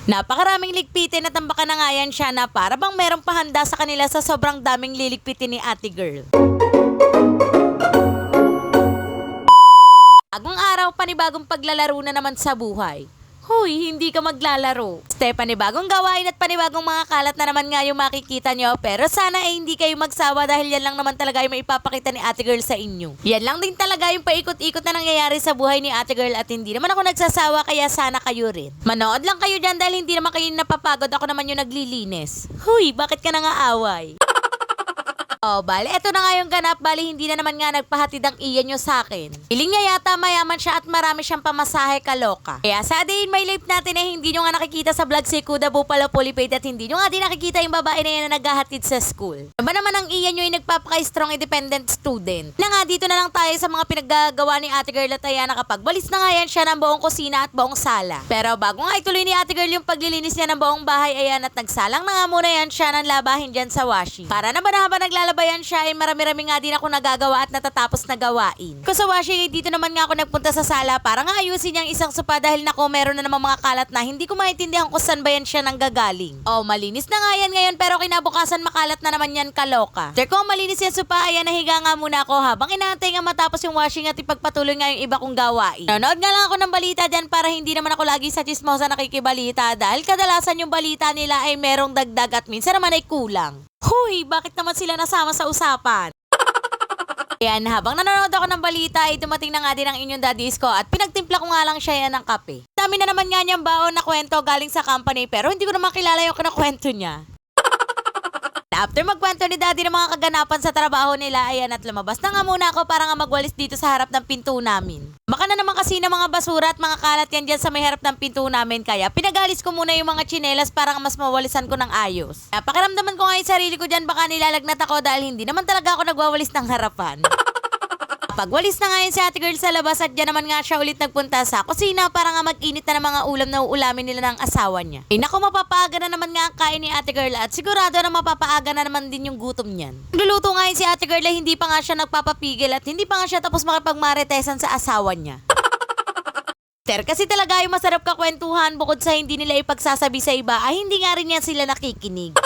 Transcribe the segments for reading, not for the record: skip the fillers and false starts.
Napakaraming ligpitin at tambakan na nga yan siya na para bang merong pahanda sa kanila sa sobrang daming liligpitin ni ate girl. Bagong araw, panibagong paglalaro na naman sa buhay. Hoy, hindi ka maglalaro. Panibagong gawain at panibagong mga kalat na naman nga yung makikita nyo. Pero sana ay hindi kayo magsawa dahil yan lang naman talaga yung maipapakita ni ate girl sa inyo. Yan lang din talaga yung paikot-ikot na nangyayari sa buhay ni ate girl at hindi naman ako nagsasawa kaya sana kayo rin. Manood lang kayo dyan dahil hindi naman kayo napapagod, ako naman yung naglilinis. Hoy, bakit ka nangaaway? Oh, bali, eto na nga yung ganap. Bali, hindi na naman nga nagpahatid ang iyan nyo sa akin. Piling niya yata mayaman siya at marami siyang pamasahe, kaloka. Kaya sa day in my life natin hindi nyo nga nakikita sa vlog si Kuda Bupalo Pulipate at hindi nyo nga din nakikita yung babae na yan na naghahatid sa school. Ano naman ang iyan nyo yung nagpapaka-strong independent student? Na nga, dito na lang tayo sa mga pinaggagawa ni ate girl at ayan, nakapagbalis na nga yan siya ng buong kusina at buong sala. Pero bago nga ituloy ni ate girl yung paglilinis niya ng buong bahay, ayan, at nagsalang na nga muna yan siya ng labahin dyan sa washing. Para naman habang naglalabayan siya ay marami-rami nga din ako nagagawa at natatapos na gawain. Kung sa washing ay dito naman nga ako nagpunta sa sala para nga ayusin yung isang sopa dahil nako meron na namang mga kalat na hindi ko maintindihan kung saan ba yan siya nanggagaling. Oh, malinis na nga yan ngayon pero kinabukasan makalat na naman yan, kaloka. After ko malinis yan sopa, ayan, nahiga nga muna ako habang inaantay nga matapos yung washing at ipagpatuloy nga yung iba kong gawain. Nanood nga lang ako ng balita dyan para hindi naman ako lagi sa chismosa nakikibalita dahil kadalasan yung balita nila ay merong dagdag at minsan naman ay kulang. Hoy, bakit naman sila nasama sa usapan? Ayan, habang nanonood ako ng balita ay dumating na nga din ang inyong daddies ko at pinagtimpla ko nga lang siya yan ng kape. Dami na naman nga niyang baon na kwento galing sa company pero hindi ko naman kilala yung kinakwento niya. After magkwento ni daddy ng mga kaganapan sa trabaho nila, ayan, at lumabas na nga muna ako para nga magwalis dito sa harap ng pinto namin. Baka na naman kasi ng mga basura at mga kalat yan dyan sa may harap ng pinto namin kaya pinagalis ko muna yung mga tsinelas para nga mas mawalisan ko ng ayos. Pakiramdaman ko nga yung sarili ko dyan, baka nilalagnat ako dahil hindi naman talaga ako nagwawalis ng harapan. Pagwalis na nga yun si ate girl sa labas at dyan naman nga siya ulit nagpunta sa kusina para nga mag-init na ng mga ulam na uulamin nila ng asawa niya. Ay naku, mapapaaga na naman nga ang kain ni ate girl at sigurado na mapapaaga na naman din yung gutom niyan. Nagluluto nga yun si ate girl ay hindi pa nga siya nagpapapigil at hindi pa nga siya tapos makipagmaritesan sa asawa niya. Kasi talaga yung masarap kakwentuhan bukod sa hindi nila ipagsasabi sa iba ay hindi nga rin yan sila nakikinig.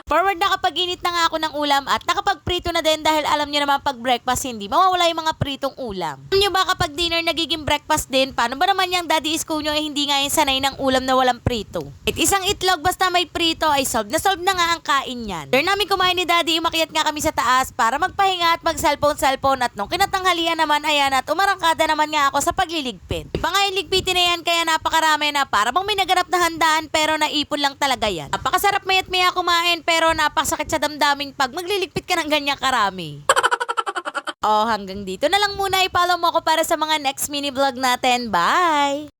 Forward na kapag init na nga ako ng ulam at nakapagprito na din dahil alam niyo naman pag breakfast hindi mawawala yung mga pritong ulam. Alam niyo ba kapag dinner nagiging breakfast din, paano ba naman yung daddy isko nyo ay hindi nga yung sanay ng ulam na walang prito? At isang itlog basta may prito ay solve na nga ang kain yan. After namin kumain ni daddy, umakyat nga kami sa taas para magpahinga at mag-cellphone at nung kinatanghalian naman ayan at umarangkada naman nga ako sa pagliligpit. Ipa nga yung ligpitin na yan kaya napakarami na para bang may naganap na handaan pero naipon lang talaga yan. Napakasarap mayat maya kumain pero napakasakit sa damdaming pag magliligpit ka ng ganyang karami. Oh, hanggang dito na lang muna. I-follow mo ako para sa mga next mini vlog natin. Bye!